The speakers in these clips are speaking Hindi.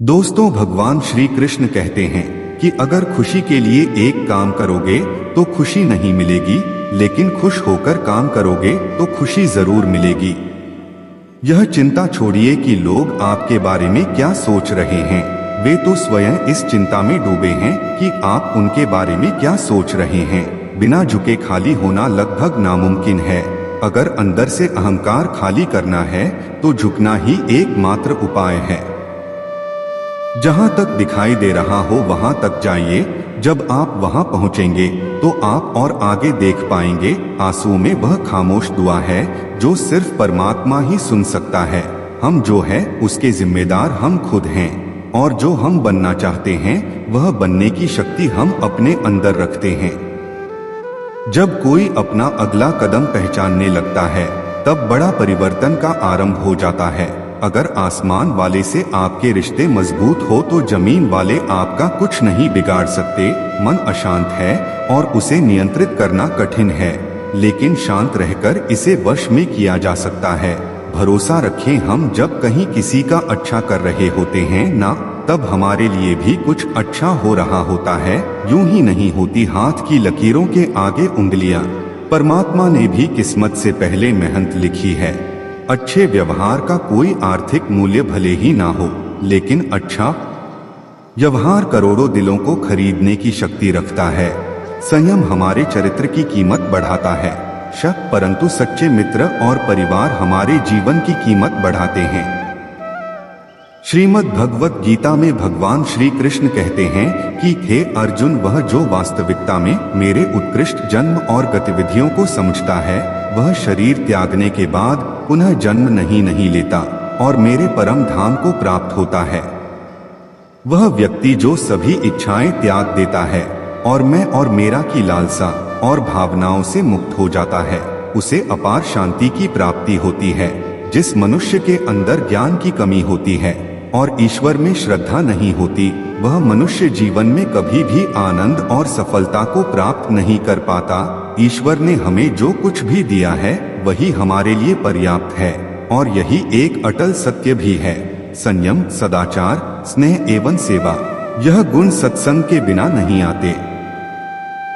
दोस्तों, भगवान श्री कृष्ण कहते हैं कि अगर खुशी के लिए एक काम करोगे तो खुशी नहीं मिलेगी, लेकिन खुश होकर काम करोगे तो खुशी जरूर मिलेगी। यह चिंता छोड़िए कि लोग आपके बारे में क्या सोच रहे हैं। वे तो स्वयं इस चिंता में डूबे हैं कि आप उनके बारे में क्या सोच रहे हैं। बिना झुके खाली होना लगभग नामुमकिन है। अगर अंदर से अहंकार खाली करना है तो झुकना ही एकमात्र उपाय है। जहां तक दिखाई दे रहा हो वहां तक जाइए। जब आप वहां पहुंचेंगे तो आप और आगे देख पाएंगे। आंसू में वह खामोश दुआ है जो सिर्फ परमात्मा ही सुन सकता है। हम जो है उसके जिम्मेदार हम खुद हैं, और जो हम बनना चाहते हैं वह बनने की शक्ति हम अपने अंदर रखते हैं। जब कोई अपना अगला कदम पहचानने लगता है तब बड़ा परिवर्तन का आरंभ हो जाता है। अगर आसमान वाले से आपके रिश्ते मजबूत हो तो जमीन वाले आपका कुछ नहीं बिगाड़ सकते। मन अशांत है और उसे नियंत्रित करना कठिन है, लेकिन शांत रहकर इसे वश में किया जा सकता है। भरोसा रखें, हम जब कहीं किसी का अच्छा कर रहे होते हैं ना, तब हमारे लिए भी कुछ अच्छा हो रहा होता है। यूं ही नहीं होती हाथ की लकीरों के आगे उंगलियां। परमात्मा ने भी किस्मत से पहले मेहनत लिखी है। अच्छे व्यवहार का कोई आर्थिक मूल्य भले ही ना हो, लेकिन अच्छा व्यवहार करोड़ों दिलों को खरीदने की शक्ति रखता है। संयम हमारे चरित्र की कीमत बढ़ाता है, परंतु सच्चे मित्र और परिवार हमारे जीवन की कीमत बढ़ाते हैं। श्रीमद् भगवत गीता में भगवान श्री कृष्ण कहते हैं कि हे अर्जुन, वह जो वास्तविकता में मेरे उत्कृष्ट जन्म और गतिविधियों को समझता है वह शरीर त्यागने के बाद पुनः जन्म नहीं लेता और मेरे परम धाम को प्राप्त होता है। वह व्यक्ति जो सभी इच्छाएं त्याग देता है और मैं और मेरा की लालसा और भावनाओं से मुक्त हो जाता है, उसे अपार शांति की प्राप्ति होती है। जिस मनुष्य के अंदर ज्ञान की कमी होती है और ईश्वर में श्रद्धा नहीं होती, वह मनुष्य जीवन में कभी भी आनंद और सफलता को प्राप्त नहीं कर पाता। ईश्वर ने हमें जो कुछ भी दिया है वही हमारे लिए पर्याप्त है, और यही एक अटल सत्य भी है। संयम, सदाचार, स्नेह एवं सेवा, यह गुण सत्संग के बिना नहीं आते।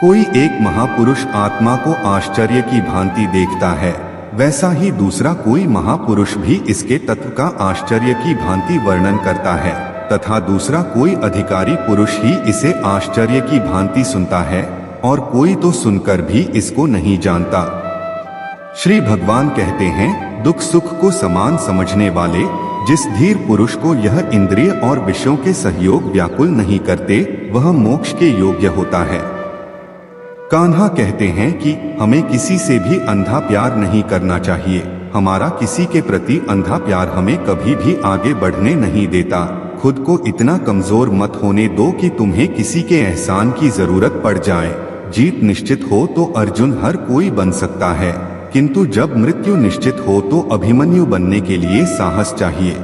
कोई एक महापुरुष आत्मा को आश्चर्य की भांति देखता है, वैसा ही दूसरा कोई महापुरुष भी इसके तत्व का आश्चर्य की भांति वर्णन करता है, तथा दूसरा कोई अधिकारी पुरुष ही इसे आश्चर्य की भांति सुनता है, और कोई तो सुनकर भी इसको नहीं जानता। श्री भगवान कहते हैं, दुख सुख को समान समझने वाले जिस धीर पुरुष को यह इंद्रिय और विषयों के सहयोग व्याकुल नहीं करते, वह मोक्ष के योग्य होता है। कान्हा कहते हैं कि हमें किसी से भी अंधा प्यार नहीं करना चाहिए। हमारा किसी के प्रति अंधा प्यार हमें कभी भी आगे बढ़ने नहीं देता। खुद को इतना कमजोर मत होने दो कि तुम्हें किसी के एहसान की जरूरत पड़ जाए। जीत निश्चित हो तो अर्जुन हर कोई बन सकता है, किंतु जब मृत्यु निश्चित हो तो अभिमन्यु बनने के लिए साहस चाहिए।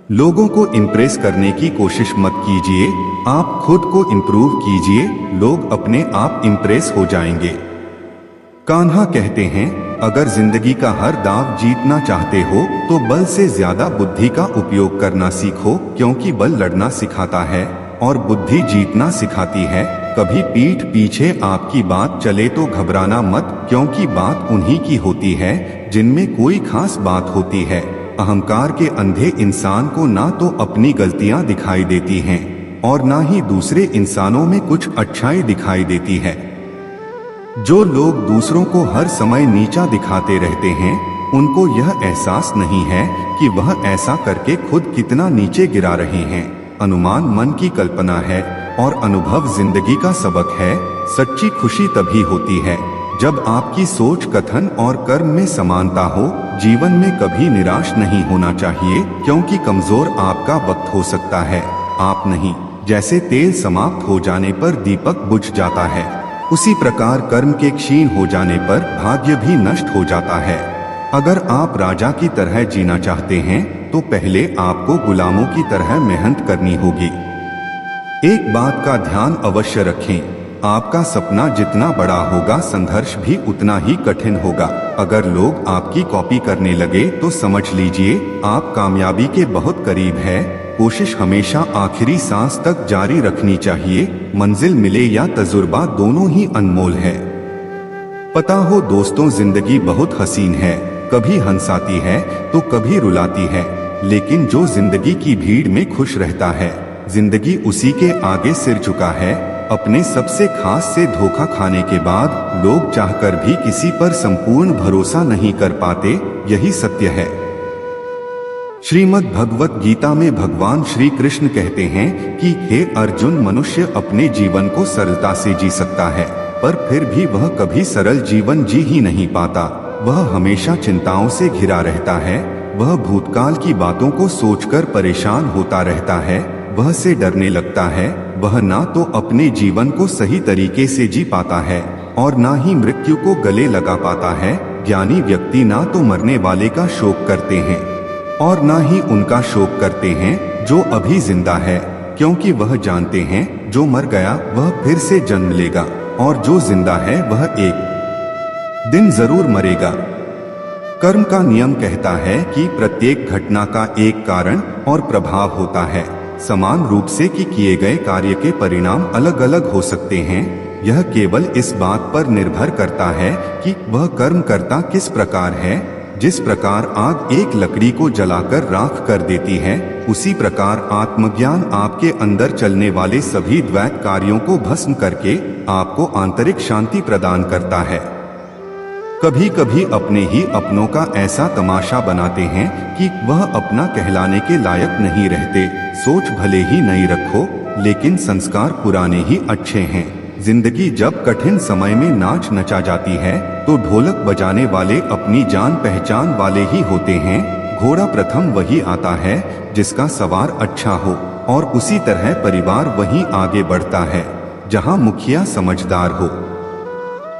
लोगों को इम्प्रेस करने की कोशिश मत कीजिए, आप खुद को इम्प्रूव कीजिए, लोग अपने आप इम्प्रेस हो जाएंगे। कान्हा कहते हैं, अगर जिंदगी का हर दांव जीतना चाहते हो तो बल से ज्यादा बुद्धि का उपयोग करना सीखो, क्योंकि बल लड़ना सिखाता है और बुद्धि जीतना सिखाती है। कभी पीठ पीछे आपकी बात चले तो घबराना मत, क्योंकि बात उन्हीं की होती है जिनमें कोई खास बात होती है। अहंकार के अंधे इंसान को ना तो अपनी गलतियां दिखाई देती हैं और ना ही दूसरे इंसानों में कुछ अच्छाई दिखाई देती है। जो लोग दूसरों को हर समय नीचा दिखाते रहते हैं, उनको यह एहसास नहीं है कि वह ऐसा करके खुद कितना नीचे गिरा रहे हैं। अनुमान मन की कल्पना है और अनुभव जिंदगी का सबक है। सच्ची खुशी तभी होती है जब आपकी सोच, कथन और कर्म में समानता हो। जीवन में कभी निराश नहीं होना चाहिए, क्योंकि कमजोर आपका वक्त हो सकता है, आप नहीं। जैसे तेल समाप्त हो जाने पर दीपक बुझ जाता है, उसी प्रकार कर्म के क्षीण हो जाने पर भाग्य भी नष्ट हो जाता है। अगर आप राजा की तरह जीना चाहते हैं तो पहले आपको गुलामों की तरह मेहनत करनी होगी। एक बात का ध्यान अवश्य रखें, आपका सपना जितना बड़ा होगा संघर्ष भी उतना ही कठिन होगा। अगर लोग आपकी कॉपी करने लगे तो समझ लीजिए आप कामयाबी के बहुत करीब है। कोशिश हमेशा आखिरी सांस तक जारी रखनी चाहिए। मंजिल मिले या तजुर्बा दोनों ही अनमोल है। पता हो दोस्तों, जिंदगी बहुत हसीन है, कभी हंसाती है तो कभी रुलाती है, लेकिन जो जिंदगी की भीड़ में खुश रहता है, जिंदगी उसी के आगे सिर झुका है। अपने सबसे खास से धोखा खाने के बाद लोग चाहकर भी किसी पर संपूर्ण भरोसा नहीं कर पाते, यही सत्य है। श्रीमद् भगवत गीता में भगवान श्री कृष्ण कहते हैं कि हे अर्जुन, मनुष्य अपने जीवन को सरलता से जी सकता है, पर फिर भी वह कभी सरल जीवन जी ही नहीं पाता। वह हमेशा चिंताओं से घिरा रहता है। वह भूतकाल की बातों को सोचकर परेशान होता रहता है। वह से डरने लगता है। वह ना तो अपने जीवन को सही तरीके से जी पाता है और ना ही मृत्यु को गले लगा पाता है। ज्ञानी व्यक्ति ना तो मरने वाले का शोक करते हैं और ना ही उनका शोक करते हैं जो अभी जिंदा है, क्योंकि वह जानते हैं जो मर गया वह फिर से जन्म लेगा और जो जिंदा है वह एक दिन जरूर मरेगा। कर्म का नियम कहता है कि प्रत्येक घटना का एक कारण और प्रभाव होता है। समान रूप से किए गए कार्य के परिणाम अलग अलग हो सकते हैं। यह केवल इस बात पर निर्भर करता है कि वह कर्म करता किस प्रकार है। जिस प्रकार आग एक लकड़ी को जलाकर राख कर देती है, उसी प्रकार आत्मज्ञान आपके अंदर चलने वाले सभी द्वैत कार्यों को भस्म करके आपको आंतरिक शांति प्रदान करता है। कभी कभी अपने ही अपनों का ऐसा तमाशा बनाते हैं कि वह अपना कहलाने के लायक नहीं रहते। सोच भले ही नई रखो, लेकिन संस्कार पुराने ही अच्छे हैं। जिंदगी जब कठिन समय में नाच नचा जाती है तो ढोलक बजाने वाले अपनी जान पहचान वाले ही होते हैं। घोड़ा प्रथम वही आता है जिसका सवार अच्छा हो, और उसी तरह परिवार वही आगे बढ़ता है जहां मुखिया समझदार हो।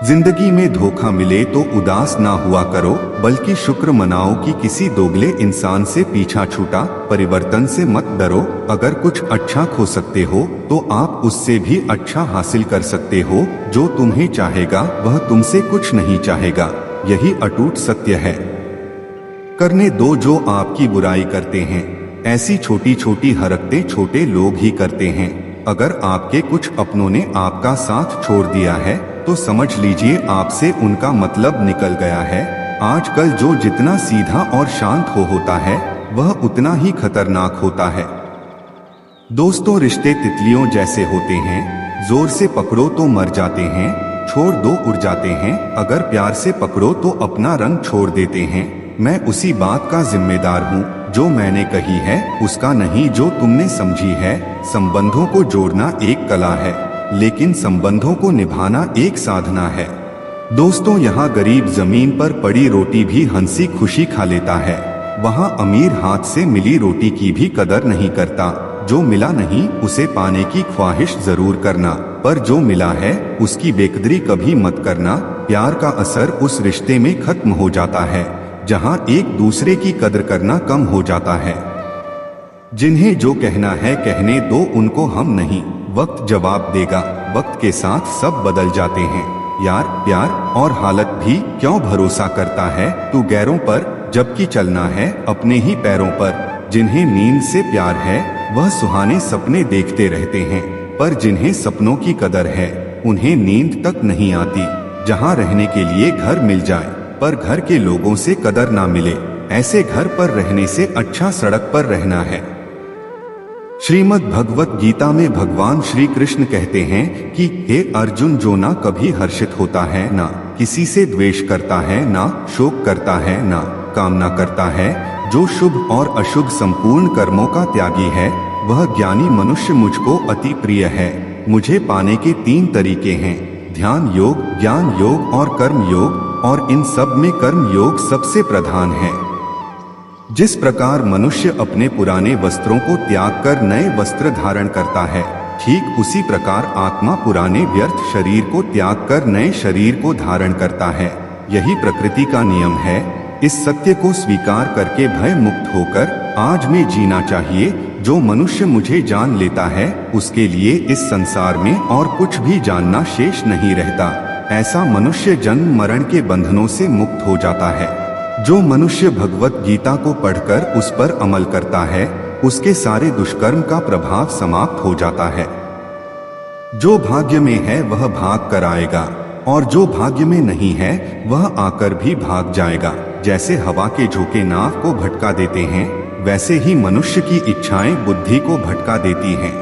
जिंदगी में धोखा मिले तो उदास ना हुआ करो, बल्कि शुक्र मनाओ कि किसी दोगले इंसान से पीछा छूटा। परिवर्तन से मत डरो। अगर कुछ अच्छा खो सकते हो तो आप उससे भी अच्छा हासिल कर सकते हो। जो तुम्हें चाहेगा वह तुमसे कुछ नहीं चाहेगा, यही अटूट सत्य है। करने दो जो आपकी बुराई करते हैं। ऐसी छोटी छोटी हरकतें छोटे लोग ही करते हैं। अगर आपके कुछ अपनों ने आपका साथ छोड़ दिया है तो समझ लीजिए आपसे उनका मतलब निकल गया है। आजकल जो जितना सीधा और शांत होता है वह उतना ही खतरनाक होता है। दोस्तों, रिश्ते तितलियों जैसे होते हैं। जोर से पकड़ो तो मर जाते हैं, छोड़ दो उड़ जाते हैं। अगर प्यार से पकड़ो तो अपना रंग छोड़ देते हैं। मैं उसी बात का जिम्मेदार हूँ जो मैंने कही है, उसका नहीं जो तुमने समझी है। संबंधों को जोड़ना एक कला है, लेकिन संबंधों को निभाना एक साधना है। दोस्तों, यहाँ गरीब जमीन पर पड़ी रोटी भी हंसी खुशी खा लेता है। वहाँ अमीर हाथ से मिली रोटी की भी कदर नहीं करता। जो मिला नहीं उसे पाने की ख्वाहिश जरूर करना, पर जो मिला है उसकी बेकदरी कभी मत करना। प्यार का असर उस रिश्ते में खत्म हो जाता है जहाँ एक दूसरे की कदर करना कम हो जाता है। जिन्हें जो कहना है कहने दो, उनको हम नहीं, वक्त जवाब देगा। वक्त के साथ सब बदल जाते हैं। यार, प्यार और हालत भी क्यों भरोसा करता है तू गैरों पर, जबकि चलना है अपने ही पैरों पर। जिन्हें नींद से प्यार है वह सुहाने सपने देखते रहते हैं, पर जिन्हें सपनों की कदर है उन्हें नींद तक नहीं आती। जहाँ रहने के लिए घर मिल जाए पर घर के लोगों से कदर ना मिले, ऐसे घर पर रहने से अच्छा सड़क पर रहना है। श्रीमद् भगवत गीता में भगवान श्री कृष्ण कहते हैं कि हे अर्जुन, जो ना कभी हर्षित होता है, ना किसी से द्वेष करता है, ना शोक करता है, ना कामना करता है, जो शुभ और अशुभ संपूर्ण कर्मों का त्यागी है, वह ज्ञानी मनुष्य मुझको अति प्रिय है। मुझे पाने के 3 तरीके हैं, ध्यान योग, ज्ञान योग और कर्म योग, और इन सब में कर्म योग सबसे प्रधान है। जिस प्रकार मनुष्य अपने पुराने वस्त्रों को त्याग कर नए वस्त्र धारण करता है, ठीक उसी प्रकार आत्मा पुराने व्यर्थ शरीर को त्याग कर नए शरीर को धारण करता है। यही प्रकृति का नियम है। इस सत्य को स्वीकार करके भय मुक्त होकर आज में जीना चाहिए। जो मनुष्य मुझे जान लेता है उसके लिए इस संसार में और कुछ भी जानना शेष नहीं रहता। ऐसा मनुष्य जन्म मरण के बंधनों से मुक्त हो जाता है। जो मनुष्य भगवत गीता को पढ़कर उस पर अमल करता है, उसके सारे दुष्कर्म का प्रभाव समाप्त हो जाता है। जो भाग्य में है वह भाग कर आएगा, और जो भाग्य में नहीं है वह आकर भी भाग जाएगा। जैसे हवा के झोंके नाव को भटका देते हैं, वैसे ही मनुष्य की इच्छाएं बुद्धि को भटका देती हैं।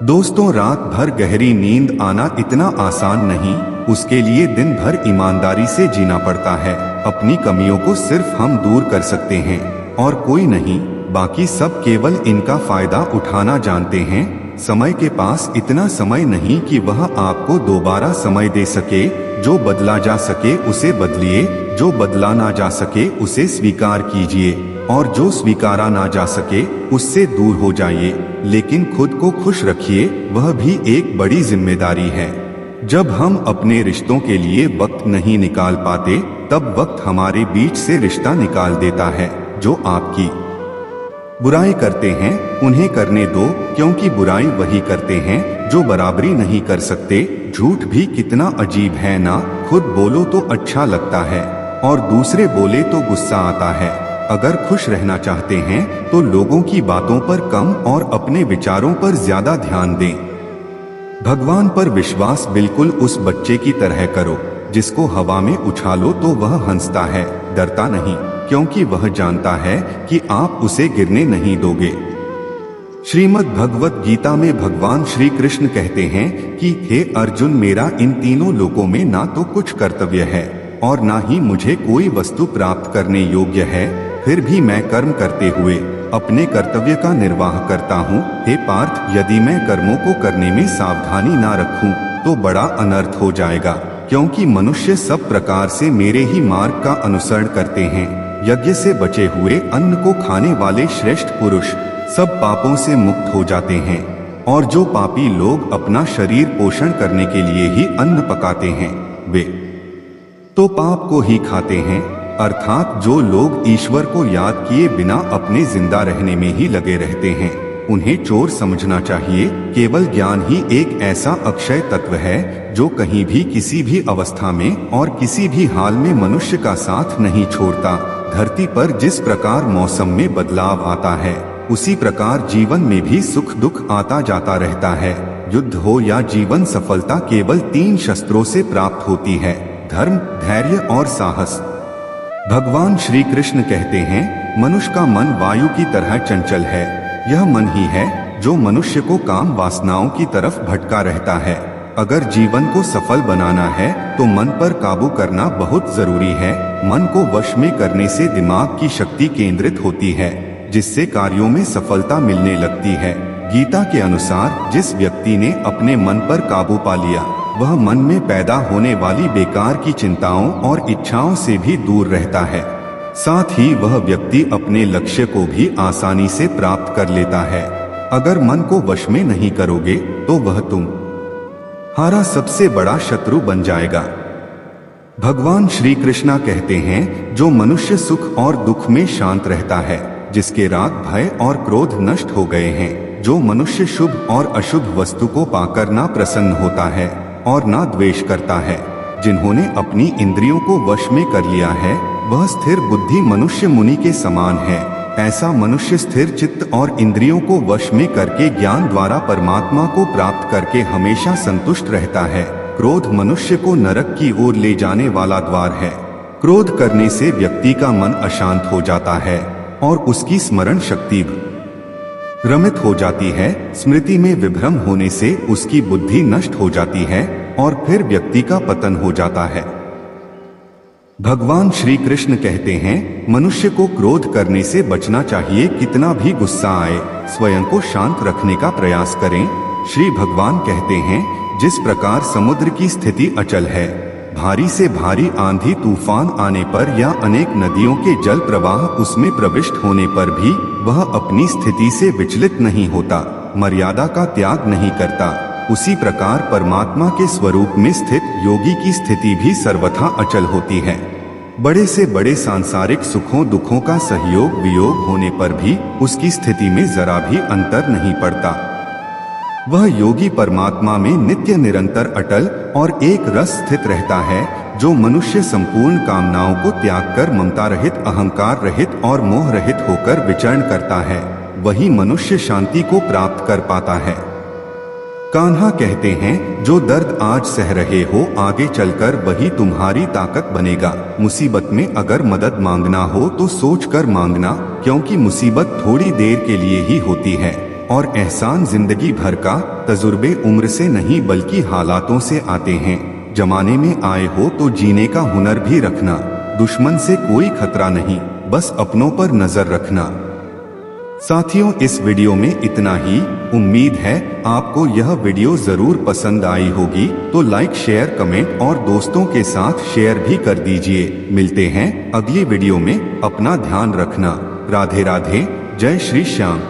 दोस्तों, रात भर गहरी नींद आना इतना आसान नहीं, उसके लिए दिन भर ईमानदारी से जीना पड़ता है। अपनी कमियों को सिर्फ हम दूर कर सकते हैं और कोई नहीं। बाकी सब केवल इनका फायदा उठाना जानते हैं। समय के पास इतना समय नहीं कि वह आपको दोबारा समय दे सके। जो बदला जा सके उसे बदलिए, जो बदला ना जा सके उसे स्वीकार कीजिए, और जो स्वीकारा ना जा सके उससे दूर हो जाइए। लेकिन खुद को खुश रखिए, वह भी एक बड़ी जिम्मेदारी है। जब हम अपने रिश्तों के लिए वक्त नहीं निकाल पाते, तब वक्त हमारे बीच से रिश्ता निकाल देता है। जो आपकी बुराई करते हैं उन्हें करने दो, क्योंकि बुराई वही करते हैं जो बराबरी नहीं कर सकते। झूठ भी कितना अजीब है ना, खुद बोलो तो अच्छा लगता है और दूसरे बोले तो गुस्सा आता है। अगर खुश रहना चाहते हैं तो लोगों की बातों पर कम और अपने विचारों पर ज्यादा ध्यान दें। भगवान पर विश्वास बिल्कुल उस बच्चे की तरह करो जिसको हवा में उछालो तो वह हंसता है, डरता नहीं, क्योंकि वह जानता है कि आप उसे गिरने नहीं दोगे। श्रीमद् भगवत गीता में भगवान श्री कृष्ण कहते हैं कि हे अर्जुन, मेरा इन तीनों लोकों में ना तो कुछ कर्तव्य है और ना ही मुझे कोई वस्तु प्राप्त करने योग्य है। फिर भी मैं कर्म करते हुए अपने कर्तव्य का निर्वाह करता हूँ। हे पार्थ, यदि मैं कर्मों को करने में सावधानी ना रखूं तो बड़ा अनर्थ हो जाएगा, क्योंकि मनुष्य सब प्रकार से मेरे ही मार्ग का अनुसरण करते हैं। यज्ञ से बचे हुए अन्न को खाने वाले श्रेष्ठ पुरुष सब पापों से मुक्त हो जाते हैं, और जो पापी लोग अपना शरीर पोषण करने के लिए ही अन्न पकाते हैं, वे तो पाप को ही खाते हैं। अर्थात जो लोग ईश्वर को याद किए बिना अपने जिंदा रहने में ही लगे रहते हैं, उन्हें चोर समझना चाहिए। केवल ज्ञान ही एक ऐसा अक्षय तत्व है जो कहीं भी किसी भी अवस्था में और किसी भी हाल में मनुष्य का साथ नहीं छोड़ता। धरती पर जिस प्रकार मौसम में बदलाव आता है, उसी प्रकार जीवन में भी सुख दुख आता जाता रहता है। युद्ध हो या जीवन सफलता केवल 3 शस्त्रों से प्राप्त होती है: धर्म, धैर्य और साहस। भगवान श्री कृष्ण कहते हैं, मनुष्य का मन वायु की तरह चंचल है। यह मन ही है जो मनुष्य को काम वासनाओं की तरफ भटका रहता है। अगर जीवन को सफल बनाना है तो मन पर काबू करना बहुत जरूरी है। मन को वश में करने से दिमाग की शक्ति केंद्रित होती है, जिससे कार्यों में सफलता मिलने लगती है। गीता के अनुसार जिस व्यक्ति ने अपने मन पर काबू पा लिया, वह मन में पैदा होने वाली बेकार की चिंताओं और इच्छाओं से भी दूर रहता है। साथ ही वह व्यक्ति अपने लक्ष्य को भी आसानी से प्राप्त कर लेता है। अगर मन को वश में नहीं करोगे तो वह तुम्हारा सबसे बड़ा शत्रु बन जाएगा। भगवान श्री कृष्णा कहते हैं, जो मनुष्य सुख और दुख में शांत रहता है, जिसके राग, भय और क्रोध नष्ट हो गए हैं, जो मनुष्य शुभ और अशुभ वस्तु को पाकर ना प्रसन्न होता है और ना द्वेष करता है, जिन्होंने अपनी इंद्रियों को वश में कर लिया है, वह स्थिर बुद्धि मनुष्य मुनि के समान है। ऐसा मनुष्य स्थिर चित्त और इंद्रियों को वश में करके ज्ञान द्वारा परमात्मा को प्राप्त करके हमेशा संतुष्ट रहता है। क्रोध मनुष्य को नरक की ओर ले जाने वाला द्वार है। क्रोध करने से व्यक्ति का मन अशांत हो जाता है और उसकी स्मरण शक्ति भ्रमित हो जाती है। स्मृति में विभ्रम होने से उसकी बुद्धि नष्ट हो जाती है और फिर व्यक्ति का पतन हो जाता है। भगवान श्री कृष्ण कहते हैं, मनुष्य को क्रोध करने से बचना चाहिए। कितना भी गुस्सा आए, स्वयं को शांत रखने का प्रयास करें। श्री भगवान कहते हैं, जिस प्रकार समुद्र की स्थिति अचल है, भारी से भारी आंधी तूफान आने पर या अनेक नदियों के जल प्रवाह उसमें प्रविष्ट होने पर भी वह अपनी स्थिति से विचलित नहीं होता, मर्यादा का त्याग नहीं करता, उसी प्रकार परमात्मा के स्वरूप में स्थित योगी की स्थिति भी सर्वथा अचल होती है। बड़े से बड़े सांसारिक सुखों दुखों का सहयोग वियोग होने पर भी उसकी स्थिति में जरा भी अंतर नहीं पड़ता। वह योगी परमात्मा में नित्य निरंतर अटल और एक रस स्थित रहता है। जो मनुष्य संपूर्ण कामनाओं को त्याग कर ममता रहित, अहंकार रहित और मोह रहित होकर विचरण करता है, वही मनुष्य शांति को प्राप्त कर पाता है। कान्हा कहते हैं, जो दर्द आज सह रहे हो आगे चलकर वही तुम्हारी ताकत बनेगा। मुसीबत में अगर मदद मांगना हो तो सोच कर मांगना, क्योंकि मुसीबत थोड़ी देर के लिए ही होती है और एहसान जिंदगी भर का। तजुर्बे उम्र से नहीं बल्कि हालातों से आते हैं। जमाने में आए हो तो जीने का हुनर भी रखना। दुश्मन से कोई खतरा नहीं, बस अपनों पर नजर रखना। साथियों, इस वीडियो में इतना ही। उम्मीद है आपको यह वीडियो जरूर पसंद आई होगी, तो लाइक, शेयर, कमेंट और दोस्तों के साथ शेयर भी कर दीजिए। मिलते हैं अगली वीडियो में। अपना ध्यान रखना। राधे राधे। जय श्री श्याम।